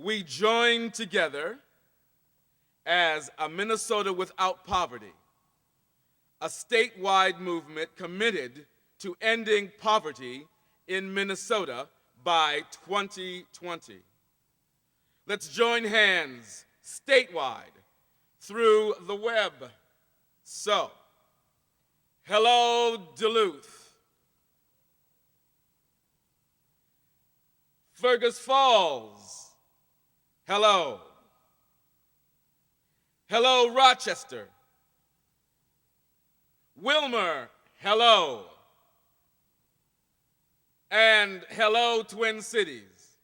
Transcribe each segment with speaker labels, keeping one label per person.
Speaker 1: we join together as a Minnesota Without Poverty, a statewide movement committed to ending poverty in Minnesota by 2020. Let's join hands statewide through the web. So, hello, Duluth. Fergus Falls, hello. Hello, Rochester. Wilmer, hello. And hello, Twin Cities.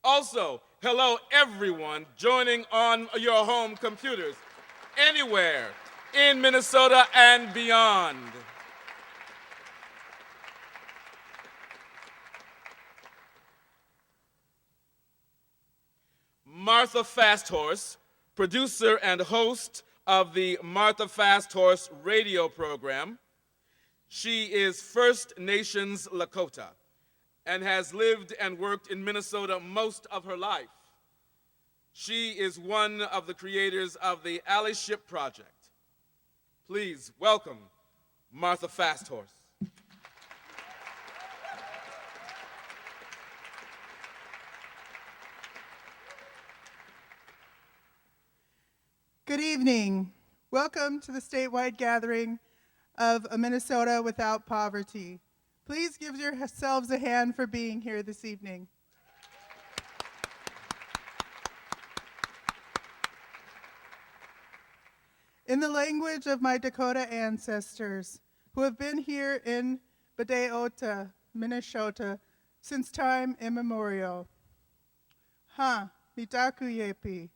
Speaker 1: Also, hello, everyone joining on your home computers, anywhere in Minnesota and beyond. Martha Fasthorse, producer and host of the Martha Fasthorse radio program. She is First Nations Lakota and has lived and worked in Minnesota most of her life. She is one of the creators of the Allyship Project. Please welcome Martha Fasthorse.
Speaker 2: Good evening. Welcome to the statewide gathering of a Minnesota Without Poverty. Please give yourselves a hand for being here this evening. In the language of my Dakota ancestors, who have been here in Badeota, Minnesota, since time immemorial. Ha, mitakuyepi.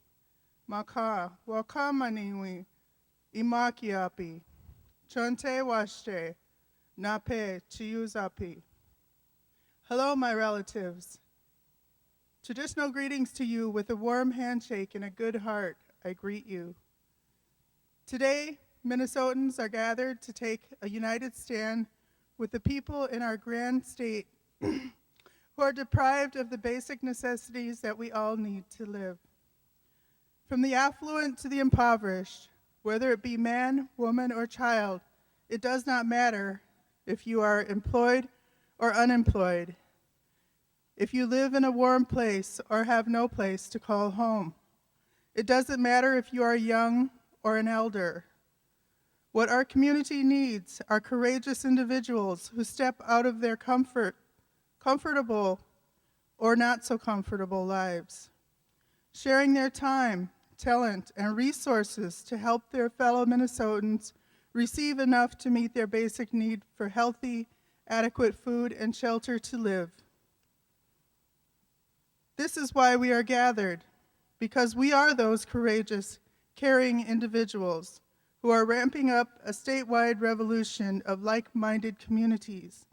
Speaker 2: Maka, wakamaniwi, imakiapi, chonte washte, nape chiuzapi. Hello, my relatives. Traditional greetings to you with a warm handshake and a good heart, I greet you. Today, Minnesotans are gathered to take a united stand with the people in our grand state who are deprived of the basic necessities that we all need to live. From the affluent to the impoverished, whether it be man, woman, or child, it does not matter if you are employed or unemployed, if you live in a warm place or have no place to call home. It doesn't matter if you are young or an elder. What our community needs are courageous individuals who step out of their comfortable or not so comfortable lives, sharing their time, talent, and resources to help their fellow Minnesotans receive enough to meet their basic need for healthy, adequate food and shelter to live. This is why we are gathered, because we are those courageous, caring individuals who are ramping up a statewide revolution of like-minded communities.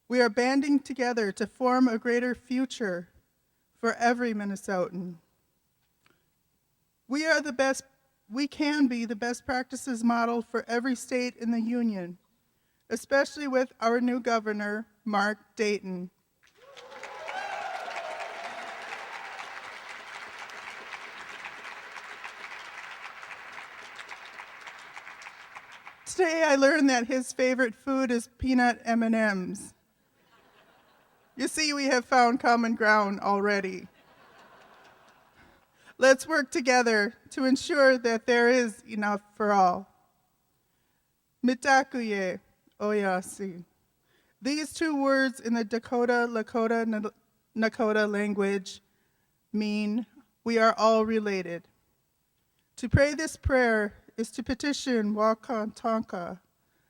Speaker 2: We are banding together to form a greater future for every Minnesotan. We can be the best practices model for every state in the union, especially with our new governor, Mark Dayton. Today I learned that his favorite food is peanut M&Ms. You see, we have found common ground already. Let's work together to ensure that there is enough for all. Mitakuye oyasi. These two words in the Dakota, Lakota, Nakota language mean we are all related. To pray this prayer is to petition Wakantanka,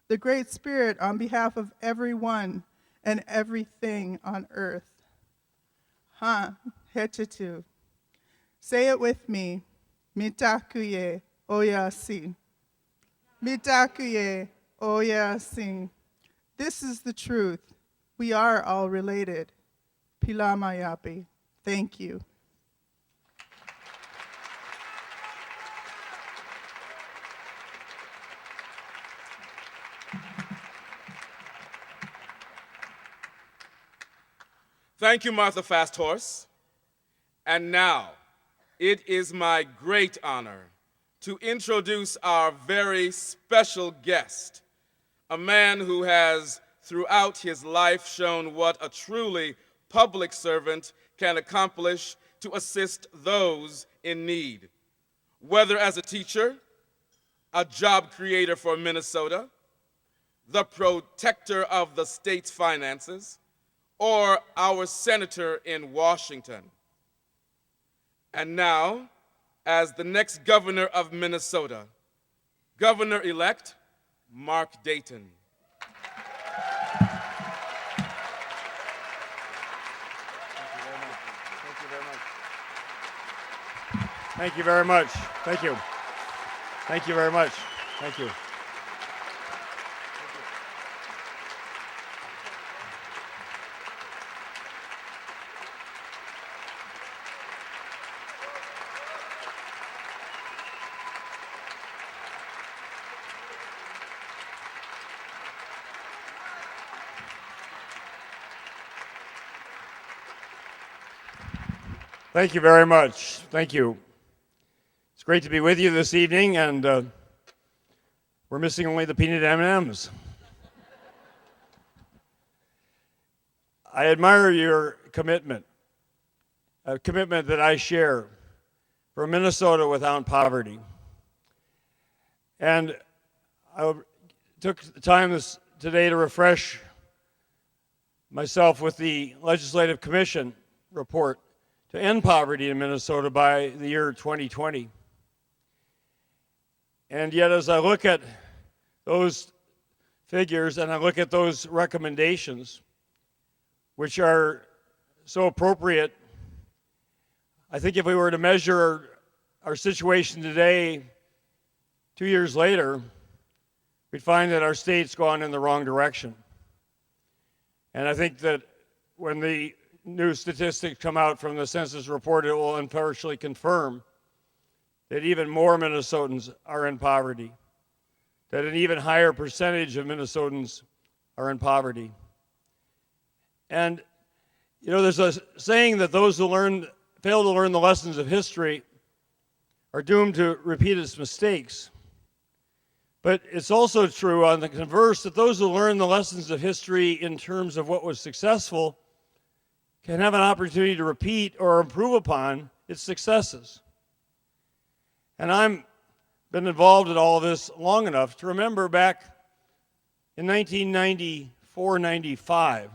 Speaker 2: the Great Spirit, on behalf of everyone and everything on earth. Ha, hechetu. Say it with me. Mitakuye oyasi. Mitakuye oyasi. This is the truth. We are all related. Pilamayapi. Thank you.
Speaker 1: Thank you, Martha Fasthorse. And now, it is my great honor to introduce our very special guest, a man who has throughout his life shown what a truly public servant can accomplish to assist those in need, whether as a teacher, a job creator for Minnesota, the protector of the state's finances, or our senator in Washington. And now, as the next governor of Minnesota, Governor-elect Mark Dayton.
Speaker 3: Thank you very much. Thank you. Thank you very much. Thank you. Thank you very much. Thank you. It's great to be with you this evening, and we're missing only the peanut M&Ms. I admire your commitment, a commitment that I share for Minnesota without poverty. And I took the time today to refresh myself with the Legislative Commission report to end poverty in Minnesota by the year 2020. And yet, as I look at those figures and I look at those recommendations, which are so appropriate, I think if we were to measure our situation today, 2 years later, we'd find that our state's gone in the wrong direction. And I think that when the new statistics come out from the census report, it will unfortunately confirm that even more Minnesotans are in poverty, that an even higher percentage of Minnesotans are in poverty. And, you know, there's a saying that those who fail to learn the lessons of history are doomed to repeat its mistakes. But it's also true on the converse that those who learn the lessons of history in terms of what was successful can have an opportunity to repeat or improve upon its successes. And I've been involved in all of this long enough to remember back in 1994-95,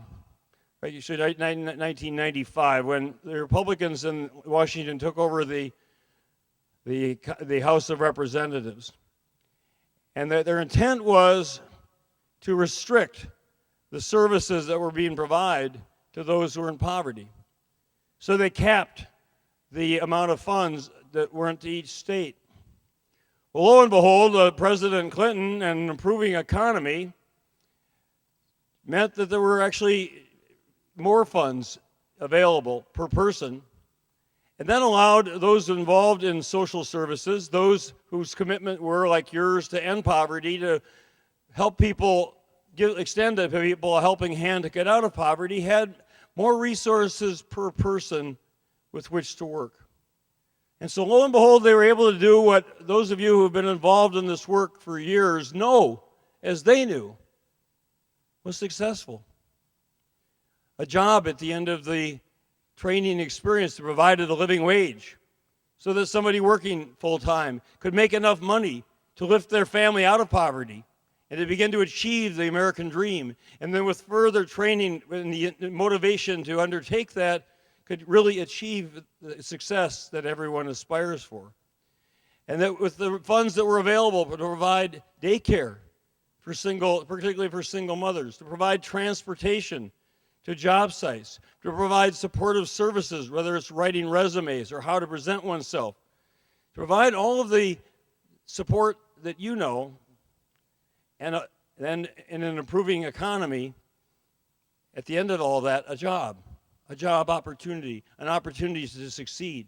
Speaker 3: right? You should 1995, when the Republicans in Washington took over the House of Representatives, and their intent was to restrict the services that were being provided to those who were in poverty. So they capped the amount of funds that went to each state. Well, lo and behold, President Clinton and an improving economy meant that there were actually more funds available per person, and that allowed those involved in social services, those whose commitment were like yours to end poverty, to help people, extend to people a helping hand to get out of poverty, had more resources per person with which to work. And so lo and behold, they were able to do what those of you who have been involved in this work for years know, as they knew, was successful. A job at the end of the training experience that provided a living wage so that somebody working full-time could make enough money to lift their family out of poverty and to begin to achieve the American dream. And then with further training and the motivation to undertake that, could really achieve the success that everyone aspires for. And that with the funds that were available to provide daycare for particularly for single mothers, to provide transportation to job sites, to provide supportive services, whether it's writing resumes or how to present oneself, to provide all of the support that you know, and then in an improving economy, at the end of all that, a job opportunity, an opportunity to succeed.